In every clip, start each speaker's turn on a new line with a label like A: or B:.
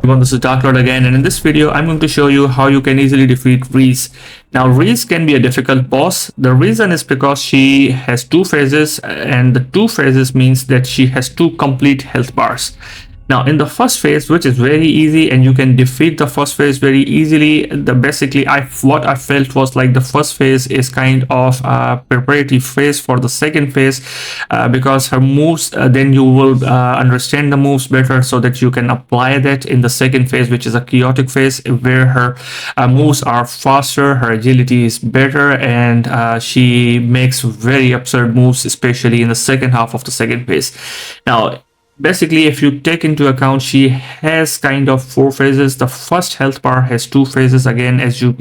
A: Everyone, this is Dark Lord again, and in this video I'm going to show you how you can easily defeat Reese. Now Reese can be a difficult boss. The reason is because she has two phases, and the two phases means that she has two complete health bars. Now in the first phase, which is very easy and you can defeat the first phase very easily, what I felt was like the first phase is kind of a preparatory phase for the second phase, because her moves, then you will understand the moves better so that you can apply that in the second phase, which is a chaotic phase where her moves are faster, her agility is better, and she makes very absurd moves, especially in the second half of the second phase. Now basically, if you take into account, she has kind of four phases. The first health bar has two phases. Again, as you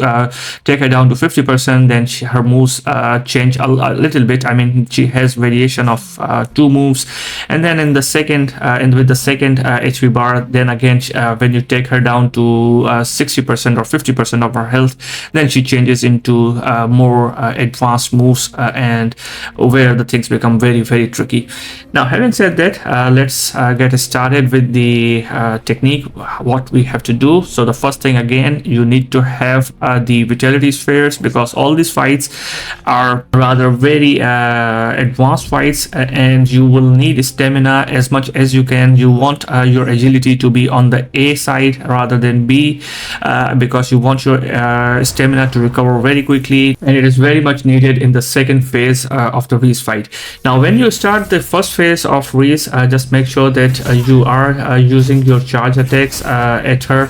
A: take her down to 50%, then her moves change a little bit. I mean, she has variation of two moves, and then in the second, and with the second HP bar, then again, when you take her down to 60% or 50% of her health, then she changes into more advanced moves, and where the things become very, very tricky. Now, having said that, let's get started with the technique, what we have to do. So the first thing, again, you need to have the vitality spheres, because all these fights are rather very advanced fights, and you will need stamina as much as you can. You want your agility to be on the A side rather than B, because you want your stamina to recover very quickly, and it is very much needed in the second phase of the Reese fight. Now when you start the first phase of Reese, just make sure that you are using your charge attacks at her,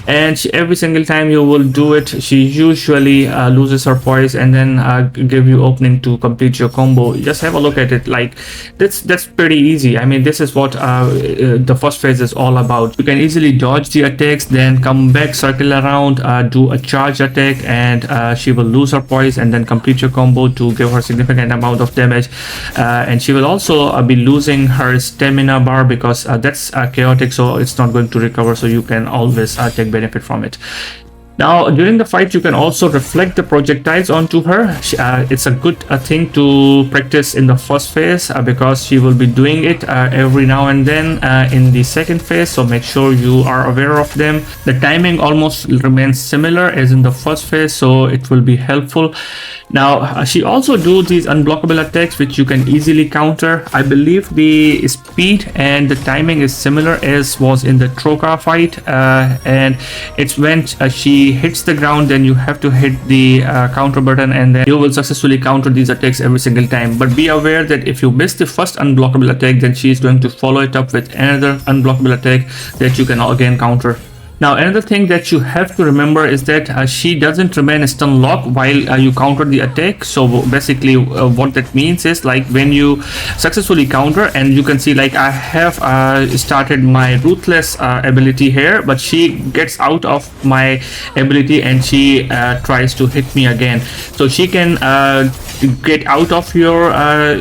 A: and every single time you will do it, she usually loses her poise and then give you opening to complete your combo. Just have a look at it. Like that's pretty easy. I mean, this is what the first phase is all about. You can easily dodge the attacks, then come back, circle around, do a charge attack, and she will lose her poise and then complete your combo to give her significant amount of damage. And she will also be losing her stamina bar, because that's chaotic, so it's not going to recover, so you can always take benefit from it. Now during the fight, you can also reflect the projectiles onto her. It's a good thing to practice in the first phase, because she will be doing it every now and then in the second phase, so make sure you are aware of them. The timing almost remains similar as in the first phase, so it will be helpful. Now she also do these unblockable attacks, which you can easily counter. I believe the speed and the timing is similar as was in the Troka fight, and it's when she hits the ground, then you have to hit the counter button, and then you will successfully counter these attacks every single time. But be aware that if you miss the first unblockable attack, then she is going to follow it up with another unblockable attack that you can again counter. Now another thing that you have to remember is that she doesn't remain stun lock while you counter the attack. So basically what that means is, like, when you successfully counter, and you can see, like, I have started my ruthless ability here, but she gets out of my ability and she tries to hit me again. So she can get out of your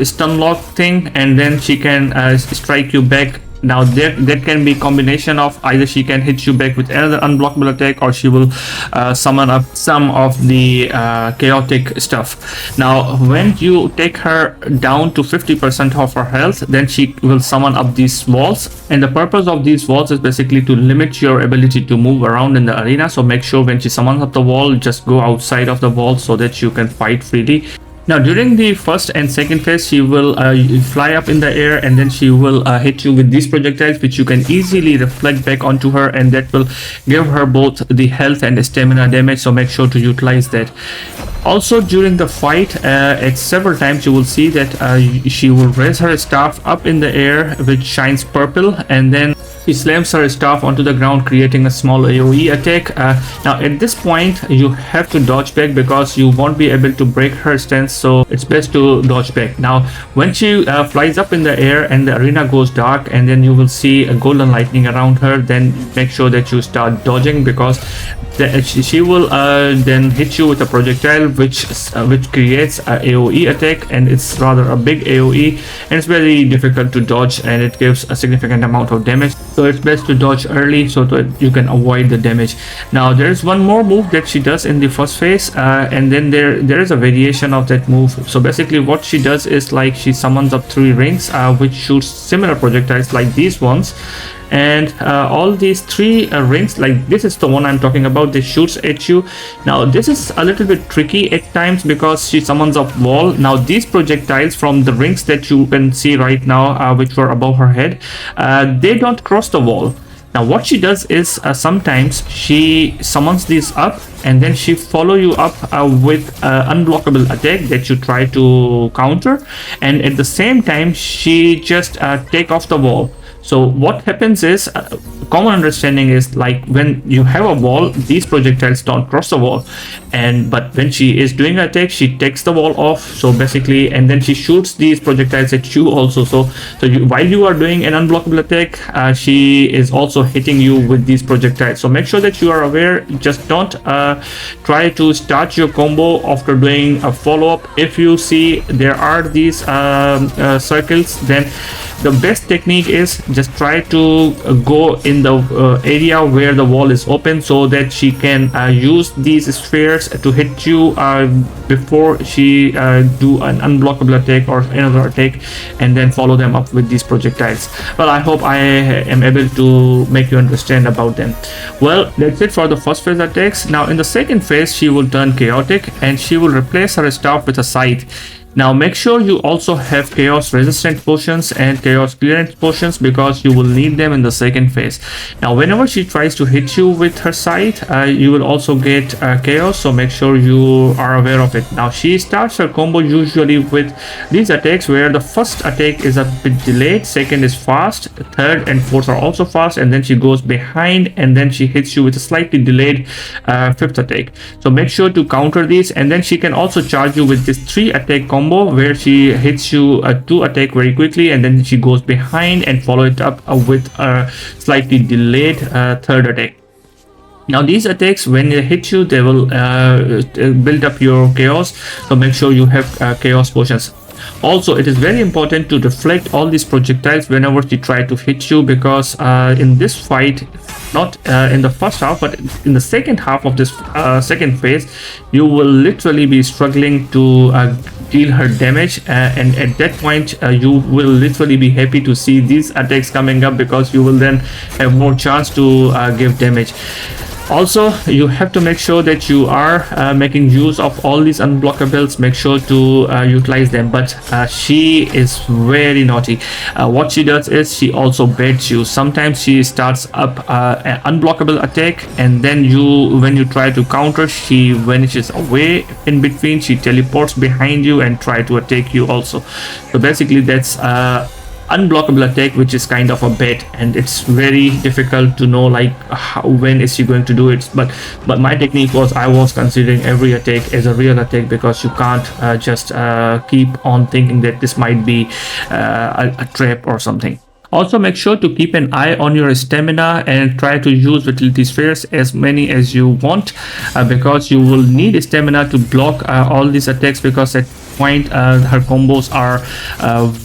A: stun lock thing, and then she can strike you back. Now that can be combination of either she can hit you back with another unblockable attack, or she will summon up some of the chaotic stuff. Now when you take her down to 50% of her health, then she will summon up these walls, and the purpose of these walls is basically to limit your ability to move around in the arena. So make sure when she summons up the wall, just go outside of the wall so that you can fight freely. Now during the first and second phase, she will fly up in the air, and then she will hit you with these projectiles, which you can easily reflect back onto her, and that will give her both the health and stamina damage, so make sure to utilize that. Also during the fight, at several times you will see that she will raise her staff up in the air, which shines purple, and then she slams her staff onto the ground, creating a small AoE attack. Now at this point you have to dodge back, because you won't be able to break her stance, so it's best to dodge back. Now when she flies up in the air and the arena goes dark, and then you will see a golden lightning around her, then make sure that you start dodging, because she will then hit you with a projectile which creates a AoE attack, and it's rather a big AoE, and it's very difficult to dodge, and it gives a significant amount of damage. So it's best to dodge early so that you can avoid the damage. Now there's one more move that she does in the first phase, and then there is a variation of that move. So basically what she does is, like, she summons up 3 rings which shoots similar projectiles like these ones, and all these three rings, like this is the one I'm talking about, they shoots at you. Now this is a little bit tricky at times because she summons a wall. Now these projectiles from the rings that you can see right now, which were above her head, they don't cross the wall. Now what she does is sometimes she summons these up and then she follow you up with unblockable attack that you try to counter, and at the same time she just take off the wall. So what happens is, common understanding is like when you have a wall, these projectiles don't cross the wall, but when she is doing an attack, she takes the wall off. So basically, and then she shoots these projectiles at you also. So while you are doing an unblockable attack, she is also hitting you with these projectiles. So make sure that you are aware. Just don't try to start your combo after doing a follow-up. If you see there are these circles, then the best technique is just try to go in the area where the wall is open, so that she can use these spheres to hit you before she do an unblockable attack or another attack, and then follow them up with these projectiles. Well, I hope I am able to make you understand about them. Well, that's it for the first phase attacks. Now in the second phase, she will turn chaotic and she will replace her staff with a scythe. Now make sure you also have chaos resistant potions and chaos clearance potions, because you will need them in the second phase. Now whenever she tries to hit you with her scythe, you will also get chaos, so make sure you are aware of it. Now she starts her combo usually with these attacks, where the first attack is a bit delayed, second is fast, third and fourth are also fast, and then she goes behind and then she hits you with a slightly delayed fifth attack. So make sure to counter these, and then she can also charge you with this 3 attack combo, where she hits you 2 attack very quickly, and then she goes behind and follow it up with a slightly delayed third attack. Now these attacks, when they hit you, they will build up your chaos, so make sure you have chaos potions. Also, it is very important to deflect all these projectiles whenever she try to hit you, because in this fight, not in the first half, but in the second half of this second phase, you will literally be struggling to deal her damage, and at that point you will literally be happy to see these attacks coming up, because you will then have more chance to give damage. Also, you have to make sure that you are making use of all these unblockables. Make sure to utilize them. But she is very naughty. What she does is she also baits you. Sometimes she starts up an unblockable attack, and then when you try to counter, she vanishes away in between. She teleports behind you and try to attack you also. So basically that's unblockable attack, which is kind of a bait, and it's very difficult to know like when is she going to do it. But my technique was, I was considering every attack as a real attack, because you can't just keep on thinking that this might be a trap or something. Also, make sure to keep an eye on your stamina and try to use vitality spheres as many as you want, because you will need stamina to block all these attacks, because at point her combos are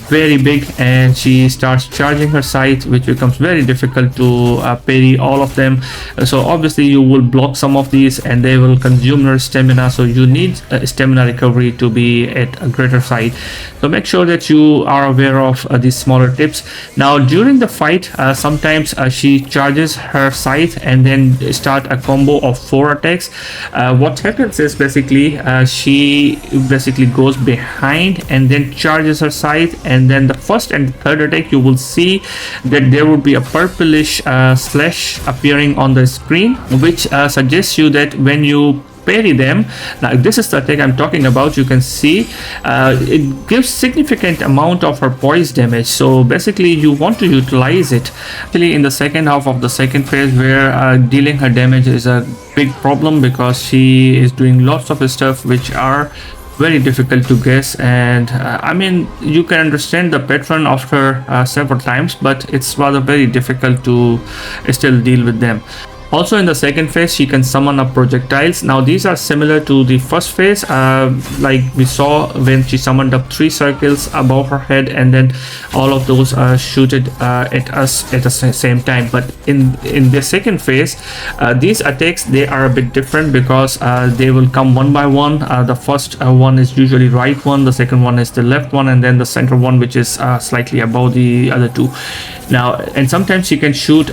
A: very big, and she starts charging her scythe, which becomes very difficult to parry all of them. So obviously you will block some of these and they will consume your stamina, so you need stamina recovery to be at a greater side. So make sure that you are aware of these smaller tips. Now during the fight, sometimes she charges her scythe and then start a combo of 4 attacks. What happens is basically she basically goes behind and then charges her scythe, and then the first and third attack you will see that there would be a purplish slash appearing on the screen, which suggests you that when you parry them, now this is the attack I'm talking about, you can see it gives significant amount of her poise damage. So basically you want to utilize it actually in the second half of the second phase, where dealing her damage is a big problem, because she is doing lots of stuff which are very difficult to guess. And I mean, you can understand the pattern after several times, but it's rather very difficult to still deal with them. Also in the second phase, she can summon up projectiles. Now these are similar to the first phase, like we saw when she summoned up 3 circles above her head, and then all of those shooted at us at the same time. But in the second phase, these attacks, they are a bit different, because they will come one by one. The first one is usually right one, the second one is the left one, and then the center one, which is slightly above the other 2. Now, and sometimes she can shoot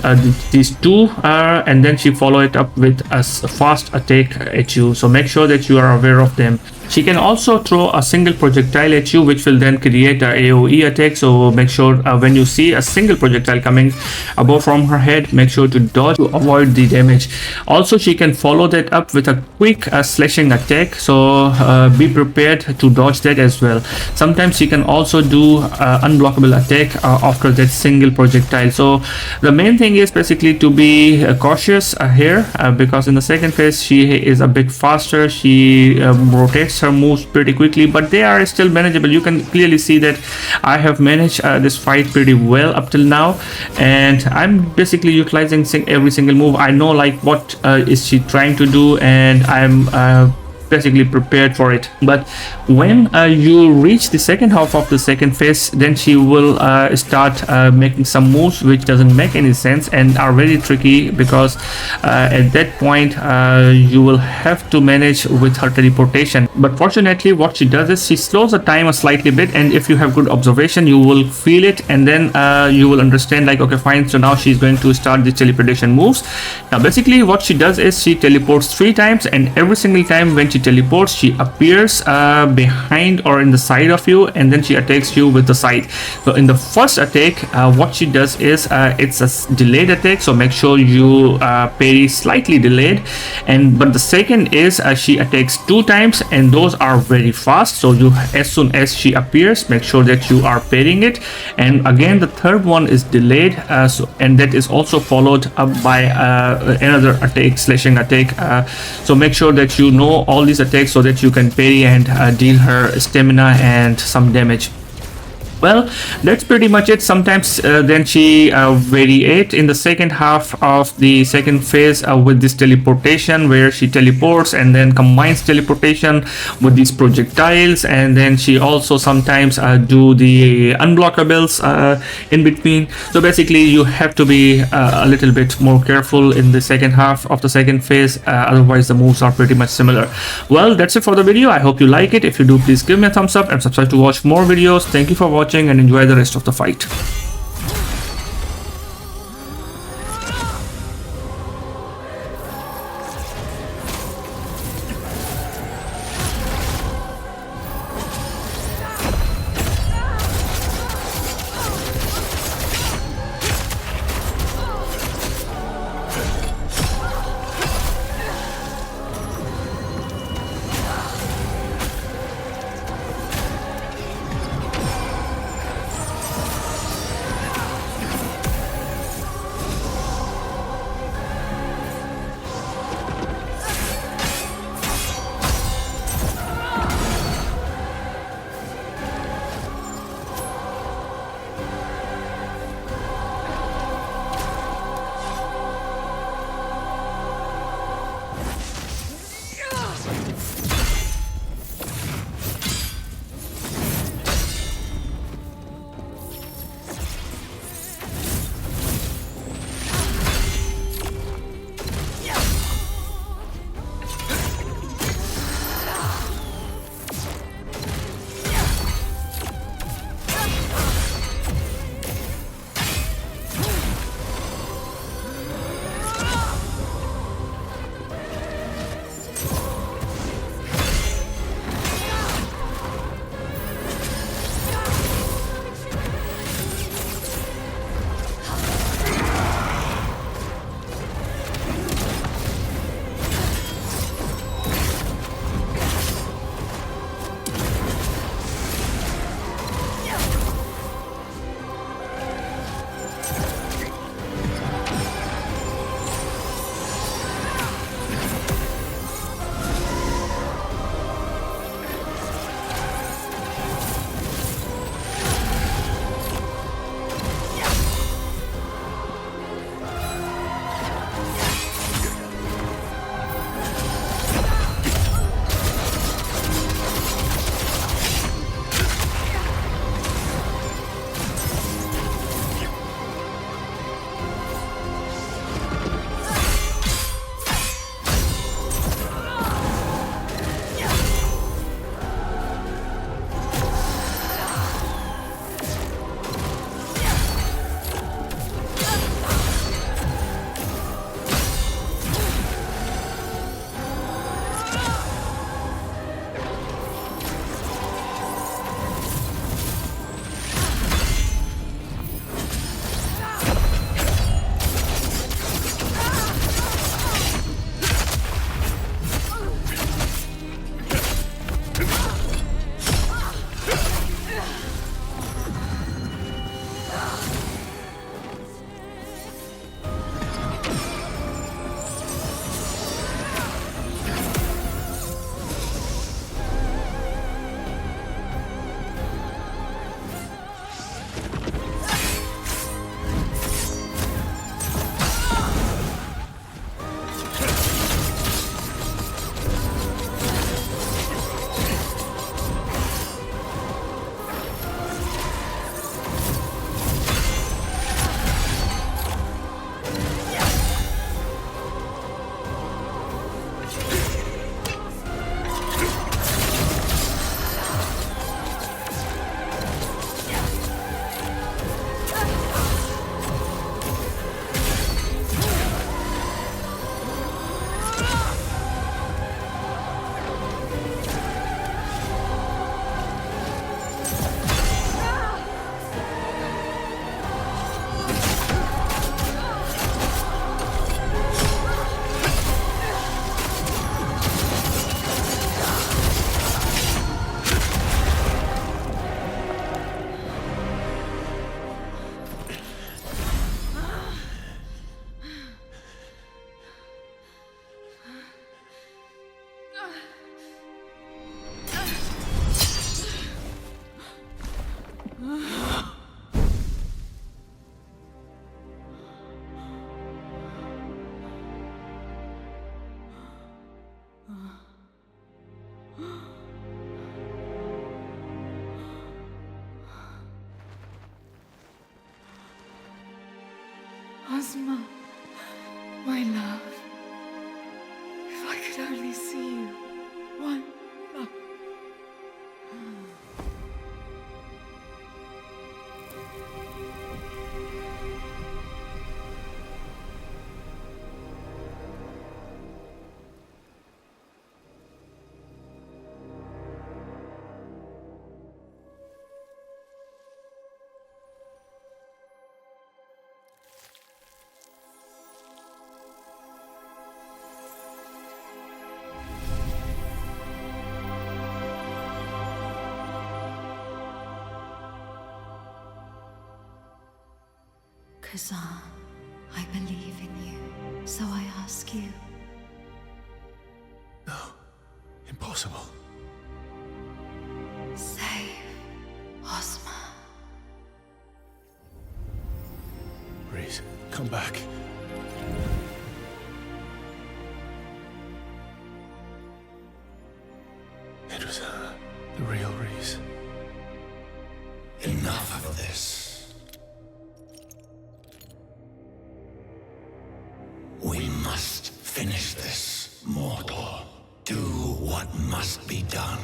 A: these two and then she follow it up with a fast attack at you, so make sure that you are aware of them. She can also throw a single projectile at you, which will then create a AoE attack, so make sure when you see a single projectile coming above from her head, make sure to dodge to avoid the damage. Also, she can follow that up with a quick slashing attack, so be prepared to dodge that as well. Sometimes she can also do unblockable attack after that single projectile. So the main thing is basically to be cautious here, because in the second phase she is a bit faster. She rotates her moves pretty quickly, but they are still manageable. You can clearly see that I have managed this fight pretty well up till now, and I'm basically utilizing every single move. I know like what is she trying to do, and I'm basically prepared for it. But when you reach the second half of the second phase, then she will start making some moves which doesn't make any sense and are very tricky, because at that point you will have to manage with her teleportation. But fortunately what she does is she slows the time a slightly bit, and if you have good observation you will feel it, and then you will understand like, okay fine, so now she's going to start the teleportation moves. Now basically what she does is she teleports 3 times, and every single time when she teleports, she appears behind or in the side of you, and then she attacks you with the side. So in the first attack, what she does is it's a delayed attack, so make sure you parry slightly delayed. But the second is she attacks 2 times, and those are very fast, so you, as soon as she appears, make sure that you are parrying it. And again the third one is delayed, and that is also followed up by another attack, slashing attack. So make sure that you know all these attacks so that you can parry and deal her stamina and some damage. Well, that's pretty much it. Sometimes then she variate in the second half of the second phase with this teleportation, where she teleports and then combines teleportation with these projectiles, and then she also sometimes do the unblockables in between. So basically you have to be a little bit more careful in the second half of the second phase, otherwise the moves are pretty much similar. Well, that's it for the video. I hope you like it. If you do, please give me a thumbs up and subscribe to watch more videos. Thank you for watching and enjoy the rest of the fight.
B: love. If I could only see you. One love.
C: Khazan, I believe in you, so I ask you.
D: No. Impossible.
C: Save Ozma.
D: Reese, come back. It was the real Reese.
E: Enough of this. We must finish this, mortal. Do what must be done.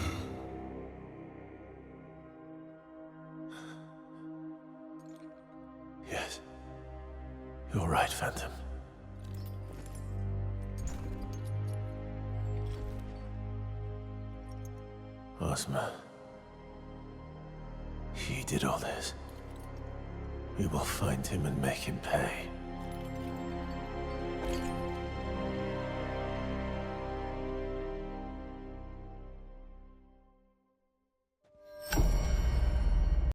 D: Yes. You're right, Phantom. Ozma. He did all this. We will find him and make him pay.